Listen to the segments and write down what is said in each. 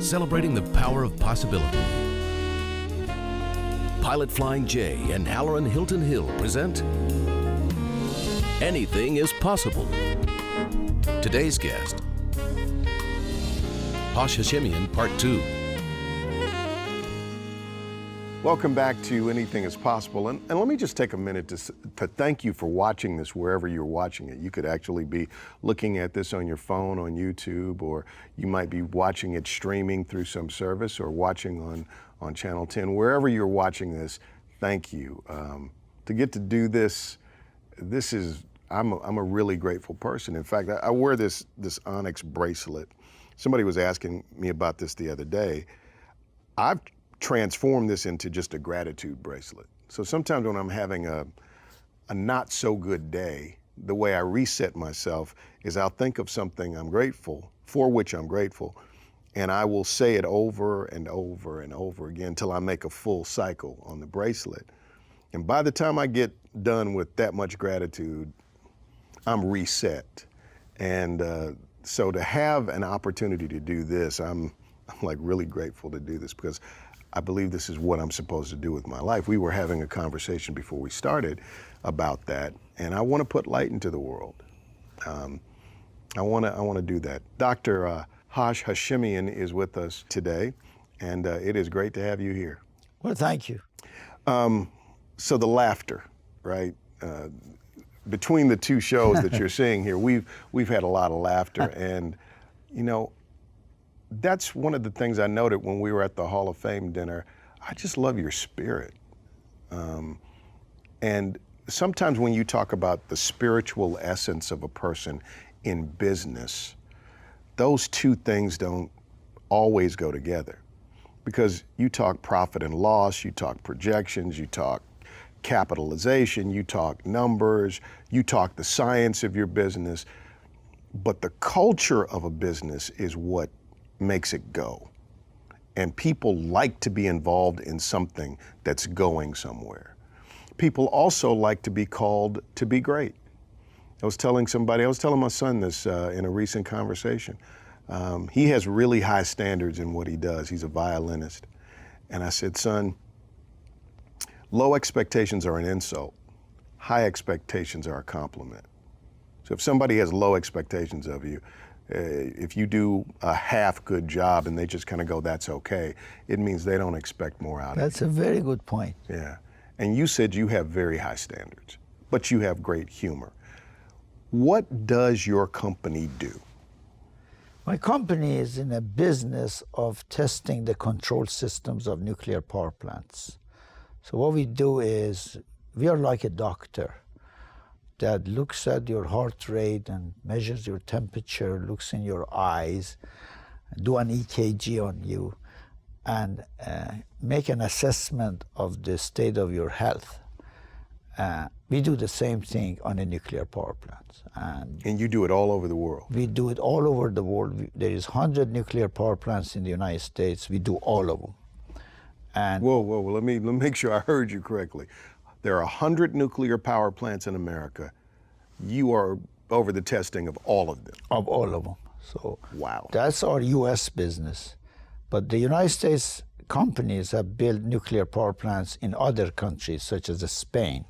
celebrating the power of possibility. Pilot Flying J and Halloran Hilton Hill present Anything is Possible. Today's guest, Hashemian Part 2. Welcome back to Anything is Possible. And let me just take a minute to thank you for watching this wherever you're watching it. You could actually be looking at this on your phone on YouTube, or you might be watching it streaming through some service or watching on Channel 10. Wherever you're watching this, thank you. To get to do this, I'm a really grateful person. In fact, I wear this onyx bracelet. Somebody was asking me about this the other day. I've transform this into just a gratitude bracelet. So sometimes when I'm having a not so good day, the way I reset myself is I'll think of something I'm grateful, for which I'm grateful, and I will say it over and over and over again until I make a full cycle on the bracelet. And by the time I get done with that much gratitude, I'm reset. And so to have an opportunity to do this, I'm like really grateful to do this, because I believe this is what I'm supposed to do with my life. We were having a conversation before we started about that, and I want to put light into the world. I want to do that. Dr. Hashemian is with us today, and it is great to have you here. Well, thank you. So the laughter, right? Between the two shows that you're seeing here, we've had a lot of laughter, and you know, that's one of the things I noted when we were at the Hall of Fame dinner. I just love your spirit. And sometimes when you talk about the spiritual essence of a person in business, those two things don't always go together. Because you talk profit and loss, you talk projections, you talk capitalization, you talk numbers, you talk the science of your business, but the culture of a business is what makes it go. And people like to be involved in something that's going somewhere. People also like to be called to be great. I was telling my son this in a recent conversation. He has really high standards in what he does. He's a violinist. And I said, son, low expectations are an insult. High expectations are a compliment. So if somebody has low expectations of you, if you do a half good job and they just kind of go, that's okay, it means they don't expect more out of you. That's a very good point. Yeah. And you said you have very high standards, but you have great humor. What does your company do? My company is in a business of testing the control systems of nuclear power plants. So what we do is, we are like a doctor that looks at your heart rate and measures your temperature, looks in your eyes, do an EKG on you, and make an assessment of the state of your health. We do the same thing on a nuclear power plant. And you do it all over the world? We do it all over the world. There is 100 nuclear power plants in the United States. We do all of them. And whoa, let me make sure I heard you correctly. There are 100 nuclear power plants in America. You are over the testing of all of them? Of all of them. So wow. That's our U.S. business. But the United States companies have built nuclear power plants in other countries, such as Spain,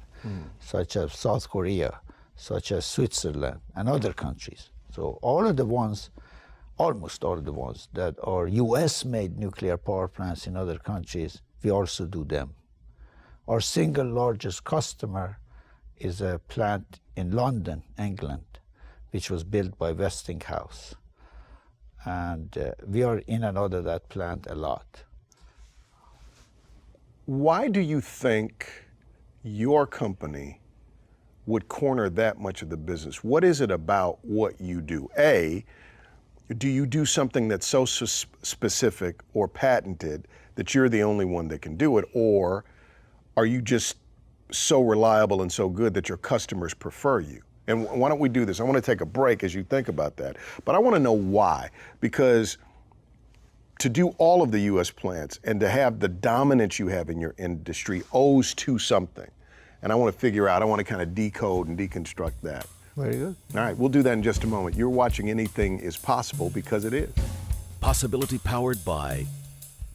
such as South Korea, such as Switzerland, and other countries. So almost all of the ones that are U.S.-made nuclear power plants in other countries, we also do them. Our single largest customer is a plant in London, England, which was built by Westinghouse. And we are in and out of that plant a lot. Why do you think your company would corner that much of the business? What is it about what you do? A, do you do something that's so specific or patented that you're the only one that can do it? Or are you just so reliable and so good that your customers prefer you? And why don't we do this? I want to take a break as you think about that. But I want to know why. Because to do all of the U.S. plants and to have the dominance you have in your industry owes to something. And I want to figure out, I want to kind of decode and deconstruct that. Very good. All right, we'll do that in just a moment. You're watching Anything is Possible, because it is. Possibility powered by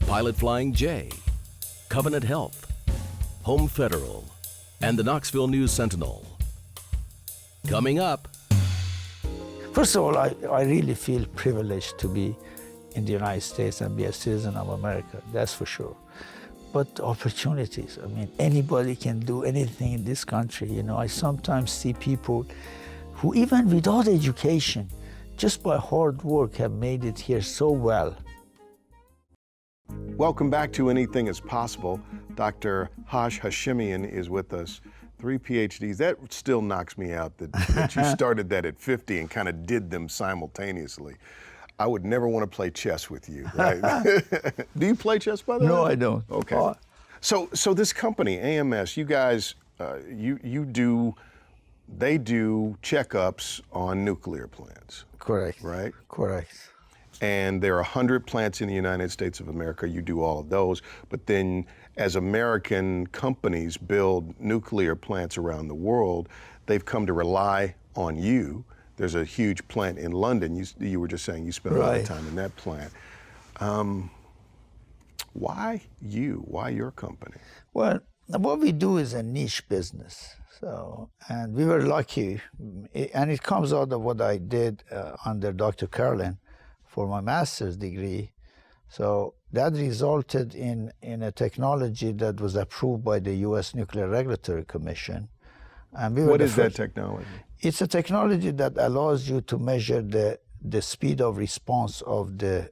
Pilot Flying J, Covenant Health, Home Federal, and the Knoxville News Sentinel. Coming up. First of all, I really feel privileged to be in the United States and be a citizen of America, that's for sure. But opportunities, I mean, anybody can do anything in this country. You know, I sometimes see people who even without education, just by hard work, have made it here so well. Welcome back to Anything is Possible. Dr. Hashemian is with us. 3 PhDs. That still knocks me out that you started that at 50 and kind of did them simultaneously. I would never want to play chess with you, right? Do you play chess, by the way? No, I don't. Okay. Oh. So this company, AMS, you guys, they do checkups on nuclear plants. Correct. Right? Correct. And there are 100 plants in the United States of America. You do all of those. But then as American companies build nuclear plants around the world, they've come to rely on you. There's a huge plant in London. You were just saying you spent a lot of time in that plant. Why you? Why your company? Well, what we do is a niche business. So, and we were lucky. And it comes out of what I did under Dr. Carlin for my master's degree. So that resulted in a technology that was approved by the U.S. Nuclear Regulatory Commission. And we were what is that technology? It's a technology that allows you to measure the speed of response of the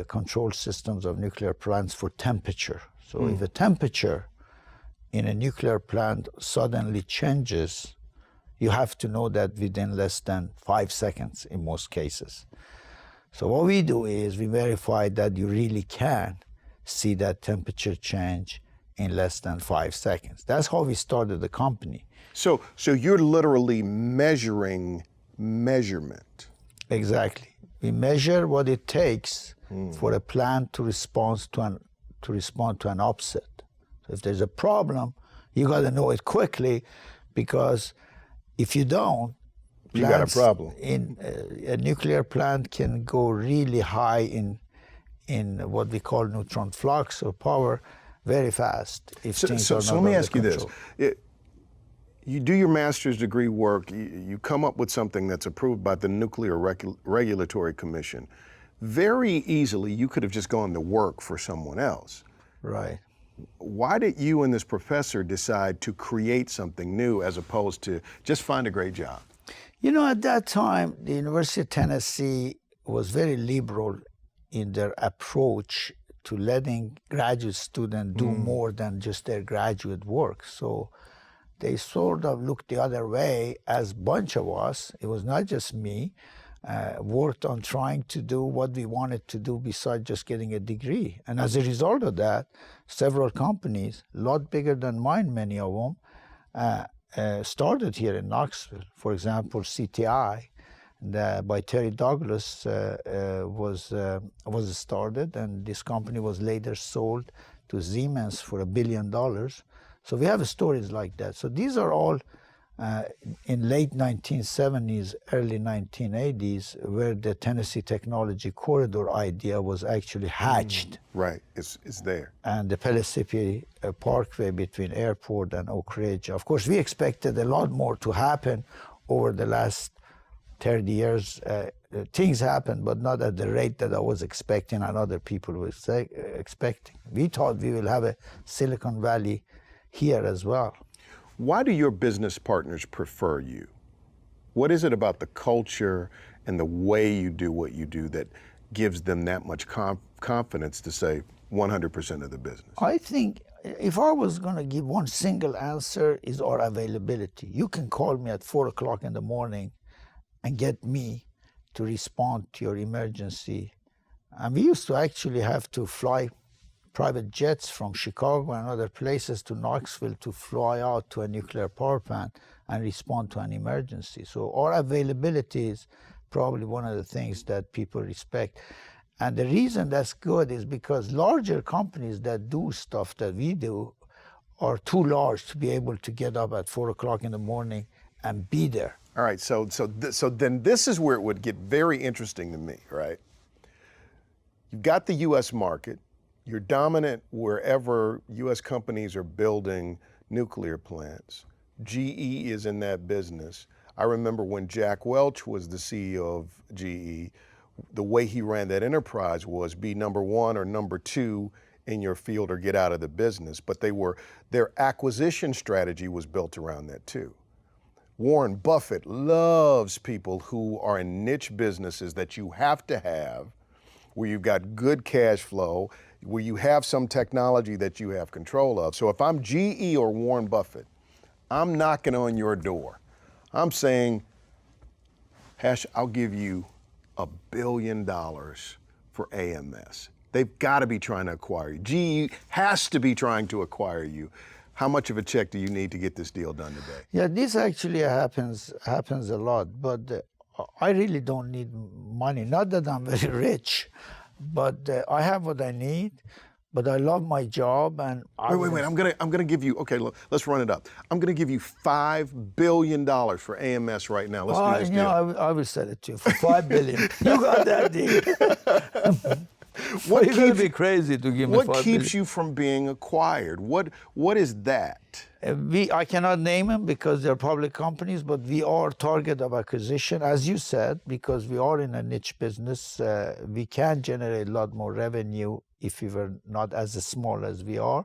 control systems of nuclear plants for temperature. So if the temperature in a nuclear plant suddenly changes, you have to know that within less than 5 seconds in most cases. So what we do is we verify that you really can see that temperature change in less than 5 seconds. That's how we started the company. So you're literally measuring measurement. Exactly. We measure what it takes for a plant to respond to an upset. So if there's a problem, you got to know it quickly, because if you don't, you got a problem. In a nuclear plant can go really high in what we call neutron flux or power very fast. If So let me ask you this. You do your master's degree work, you come up with something that's approved by the Nuclear Regulatory Commission. Very easily, you could have just gone to work for someone else. Right. Why did you and this professor decide to create something new as opposed to just find a great job? You know, at that time, the University of Tennessee was very liberal in their approach to letting graduate students do more than just their graduate work. So they sort of looked the other way, as a bunch of us, it was not just me, worked on trying to do what we wanted to do besides just getting a degree. And as a result of that, several companies, a lot bigger than mine, many of them, started here in Knoxville. For example, CTI, by Terry Douglas, was started, and this company was later sold to Siemens for $1 billion. So we have stories like that. So these are all in late 1970s, early 1980s, where the Tennessee Technology Corridor idea was actually hatched. Right, it's there. And the Pellissippi Parkway between airport and Oak Ridge. Of course, we expected a lot more to happen over the last 30 years. Things happened, but not at the rate that I was expecting and other people were expecting. We thought we will have a Silicon Valley here as well. Why do your business partners prefer you? What is it about the culture and the way you do what you do that gives them that much confidence to say 100% of the business? I think if I was going to give one single answer, is our availability. You can call me at 4 o'clock in the morning and get me to respond to your emergency. And we used to actually have to fly private jets from Chicago and other places to Knoxville to fly out to a nuclear power plant and respond to an emergency. So our availability is probably one of the things that people respect. And the reason that's good is because larger companies that do stuff that we do are too large to be able to get up at 4 o'clock in the morning and be there. All right, so then this is where it would get very interesting to me, right? you've got the U.S. market, you're dominant wherever U.S. companies are building nuclear plants. GE is in that business. I remember when Jack Welch was the CEO of GE, the way he ran that enterprise was be number one or number two in your field or get out of the business. But their acquisition strategy was built around that too. Warren Buffett loves people who are in niche businesses that you have to have, where you've got good cash flow, where you have some technology that you have control of. So if I'm GE or Warren Buffett, I'm knocking on your door. I'm saying, Hash, I'll give you $1 billion for AMS. They've got to be trying to acquire you. GE has to be trying to acquire you. How much of a check do you need to get this deal done today? Yeah, this actually happens a lot, but I really don't need money. Not that I'm very rich, but I have what I need. But I love my job, and wait. I'm gonna give you. Okay, look, let's run it up. I'm gonna give you $5 billion for AMS right now. Let's do this deal. I will sell it to you for $5 billion. You got that deal. What You're gonna be crazy to give me $5 billion. What keeps you from being acquired? What is that? I cannot name them because they're public companies, but we are target of acquisition, as you said, because we are in a niche business. We can generate a lot more revenue if we were not as small as we are.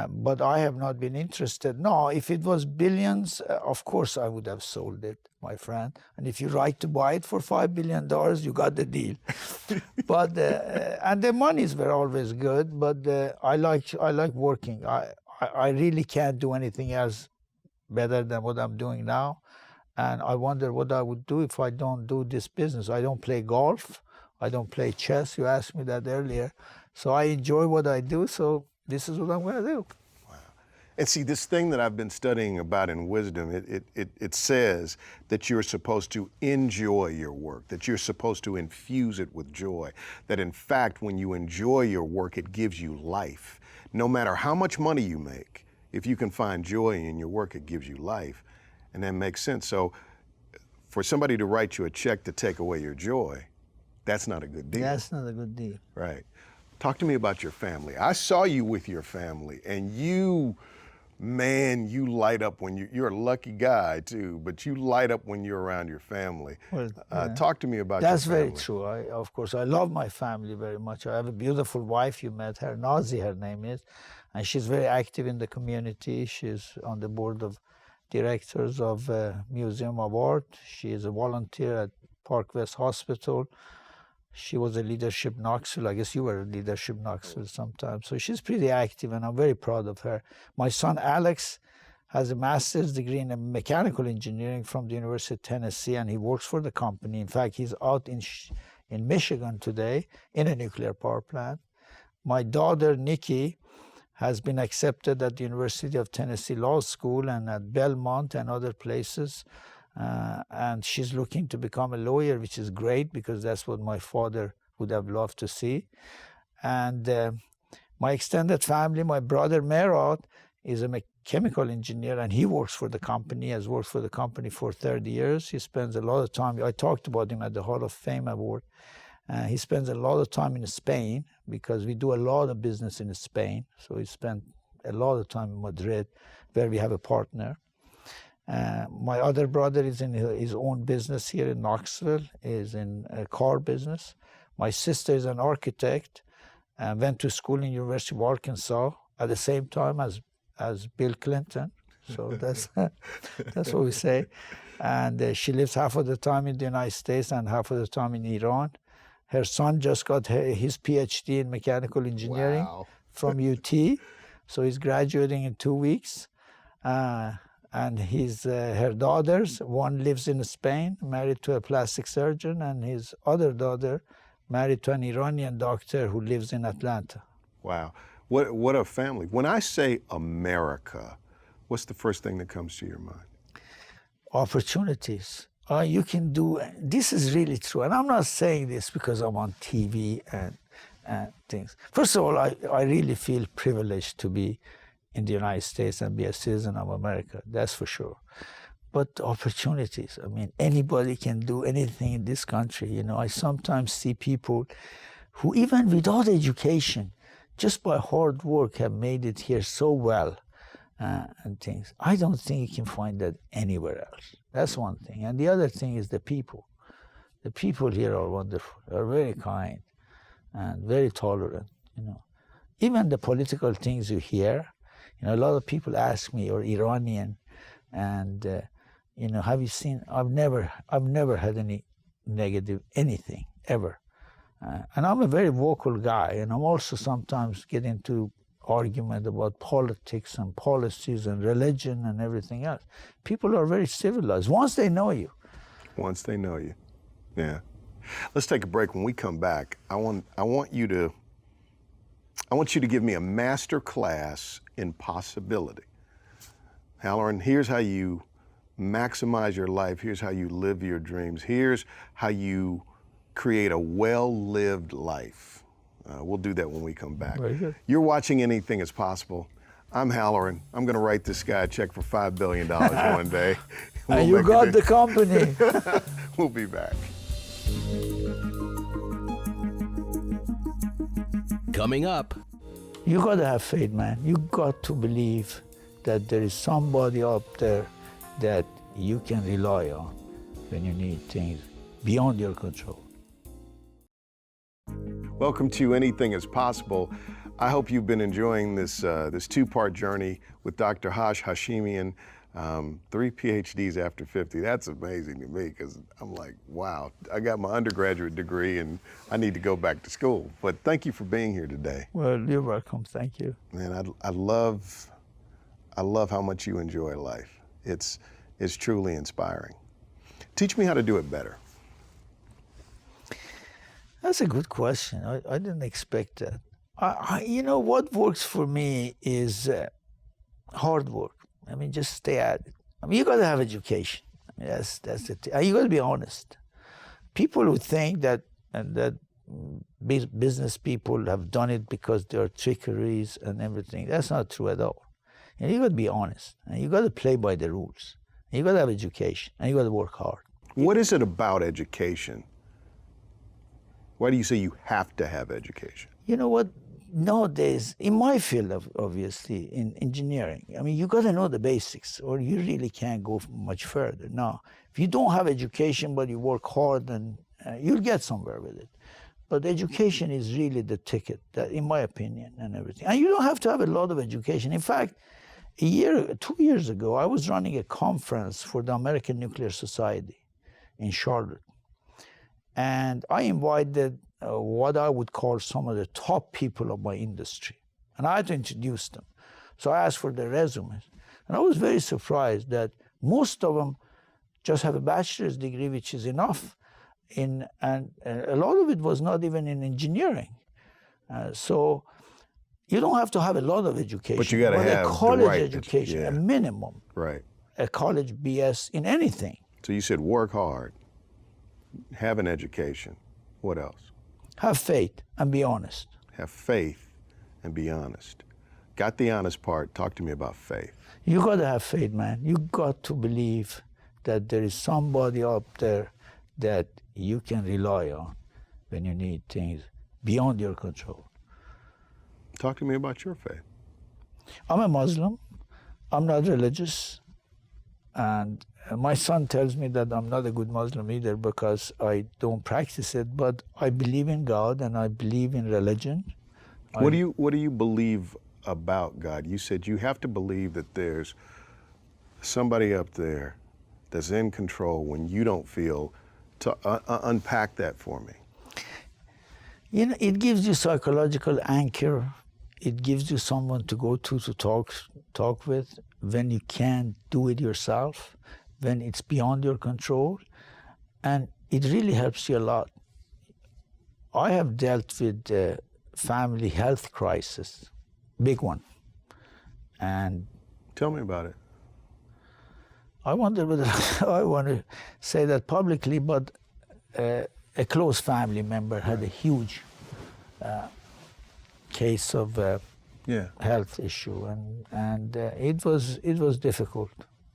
But I have not been interested. No, if it was billions, of course I would have sold it, my friend. And if you write to buy it for $5 billion, you got the deal. But and the monies were always good. But I like working. I really can't do anything else better than what I'm doing now. And I wonder what I would do if I don't do this business. I don't play golf. I don't play chess. You asked me that earlier. So I enjoy what I do. So this is what I'm going to do. Wow. And see, this thing that I've been studying about in wisdom, it says that you're supposed to enjoy your work, that you're supposed to infuse it with joy, that in fact, when you enjoy your work, it gives you life. No matter how much money you make, if you can find joy in your work, it gives you life. And that makes sense. So for somebody to write you a check to take away your joy, that's not a good deal. That's not a good deal. Right. Talk to me about your family. I saw you with your family, and you light up when you're a lucky guy too, but you light up when you're around your family. Well, talk to me about your family. That's very true. Of course, I love my family very much. I have a beautiful wife. You met her, Nazi, her name is, and she's very active in the community. She's on the board of directors of Museum of Art. She is a volunteer at Park West Hospital. She was a leadership Knoxville. I guess you were a leadership Knoxville sometime. So she's pretty active, and I'm very proud of her. My son Alex has a master's degree in mechanical engineering from the University of Tennessee, and he works for the company. In fact, he's out in Michigan today in a nuclear power plant. My daughter Nikki has been accepted at the University of Tennessee Law School and at Belmont and other places. And she's looking to become a lawyer, which is great because that's what my father would have loved to see. And my extended family, my brother Merad is a chemical engineer, and he works for the company, has worked for the company for 30 years. He spends a lot of time, I talked about him at the Hall of Fame Award. He spends a lot of time in Spain because we do a lot of business in Spain. So he spent a lot of time in Madrid, where we have a partner. My other brother is in his own business here in Knoxville, is in a car business. My sister is an architect and went to school in University of Arkansas at the same time as Bill Clinton. So that's what we say. And she lives half of the time in the United States and half of the time in Iran. Her son just got his p.hd in mechanical engineering from UT. So he's graduating in 2 weeks. And her daughters, one lives in Spain, married to a plastic surgeon, and his other daughter married to an Iranian doctor who lives in Atlanta. Wow. What a family. When I say America, what's the first thing that comes to your mind? Opportunities. You can do, this is really true. And I'm not saying this because I'm on TV and things. First of all, I really feel privileged to be in the United States and be a citizen of America, that's for sure. But opportunities, I mean, anybody can do anything in this country. You know, I sometimes see people who even without education, just by hard work, have made it here so well and things. I don't think you can find that anywhere else. That's one thing. And the other thing is the people. The people here are wonderful, are very kind and very tolerant, you know. Even the political things you hear, you know, a lot of people ask me, you're Iranian, and you know, have you seen, I've never had any negative anything, ever. And I'm a very vocal guy, and I'm also sometimes get into argument about politics and policies and religion and everything else. People are very civilized once they know you. Once they know you, yeah. Let's take a break. When we come back, I want you to give me a master class in possibility. Halloran, here's how you maximize your life. Here's how you live your dreams. Here's how you create a well-lived life. We'll do that when we come back. Very good. You're watching Anything is Possible. I'm Halloran. I'm going to write this guy a check for $5 billion one day. And you got the company. We'll be back. Coming up, You got to have faith, man. You got to believe that there is somebody up there that you can rely on when you need things beyond your control. Welcome to Anything is Possible. I hope you've been enjoying this this two-part journey with Dr. Hashemian. 3 PhDs after 50. That's amazing to me, because I'm like, wow, I got my undergraduate degree and I need to go back to school. But thank you for being here today. Well, you're welcome. Thank you. Man, I love how much you enjoy life. It's truly inspiring. Teach me how to do it better. That's a good question. I didn't expect that. You know, what works for me is hard work. I mean, just stay at it. I mean, you got to have education. I mean, that's the thing. You got to be honest. People who think that business people have done it because there are trickeries and everything, that's not true at all. And you got to be honest. And you got to play by the rules. And you got to have education. And you got to work hard. What is it about education? Why do you say you have to have education? You know what? Nowadays, in my field, obviously, in engineering, I mean, you got to know the basics, or you really can't go much further. Now, if you don't have education, but you work hard, then you'll get somewhere with it. But education is really the ticket, in my opinion, and everything. And you don't have to have a lot of education. In fact, 2 years ago, I was running a conference for the American Nuclear Society in Charlotte. And I invited what I would call some of the top people of my industry. And I had to introduce them. So I asked for their resumes. And I was very surprised that most of them just have a bachelor's degree, which is enough. And a lot of it was not even in engineering. So you don't have to have a lot of education. But you got to have a college right education, a minimum. Right. A college BS in anything. So you said work hard, have an education. What else? Have faith and be honest. Have faith and be honest. Got the honest part. Talk to me about faith. You got to have faith, man. You got to believe that there is somebody up there that you can rely on when you need things beyond your control. Talk to me about your faith. I'm a Muslim. I'm not religious. And my son tells me that I'm not a good Muslim either because I don't practice it, but I believe in God and I believe in religion. What do you believe about God? You said you have to believe that there's somebody up there that's in control when you don't feel. Unpack that for me. You know, it gives you psychological anchor. It gives you someone to go to talk with when you can't do it yourself, when it's beyond your control, and it really helps you a lot. I have dealt with the family health crisis, big one, and tell me about it. I wonder whether I want to say that publicly, but a close family member had a huge case of health issue, and it was difficult,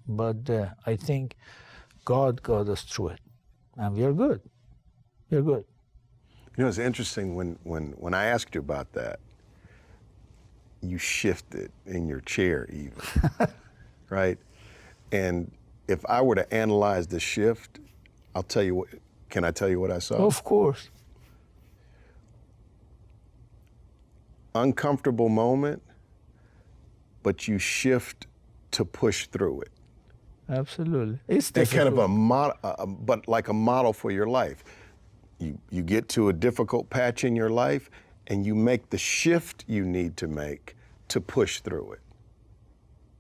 but I think God got us through it, and we are good. We're good. You know, it's interesting when I asked you about that, you shifted in your chair even, right? And if I were to analyze the shift, I'll tell you what, can I tell you what I saw? Of course. Uncomfortable moment, but you shift to push through it. Absolutely. It's And difficult. kind of a model, but like a model for your life. You get to a difficult patch in your life and you make the shift you need to make to push through it.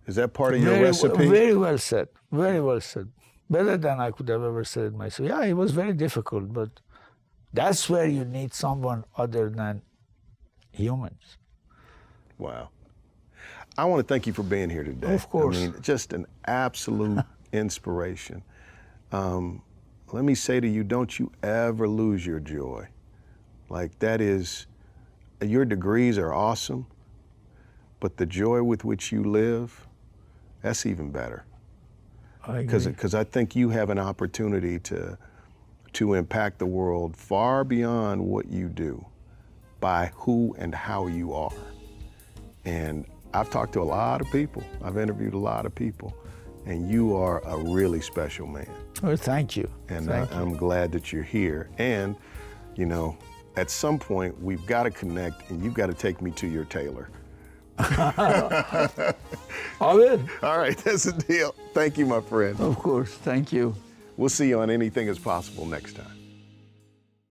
Is that part of your recipe? Very well said. Very well said. Better than I could have ever said it myself. Yeah, it was very difficult, but that's where you need someone other than humans. Wow. I want to thank you for being here today. Of course. I mean, just an absolute inspiration. Let me say to you, don't you ever lose your joy. Like that is, your degrees are awesome, but the joy with which you live, that's even better. I agree. Because I think you have an opportunity to impact the world far beyond what you do by who and how you are. And I've talked to a lot of people. I've interviewed a lot of people. And you are a really special man. Well, thank you. And Thank you. I'm glad that you're here. And, you know, at some point, we've got to connect, and you've got to take me to your tailor. I will. All right, that's a deal. Thank you, my friend. Of course. Thank you. We'll see you on Anything Is Possible next time.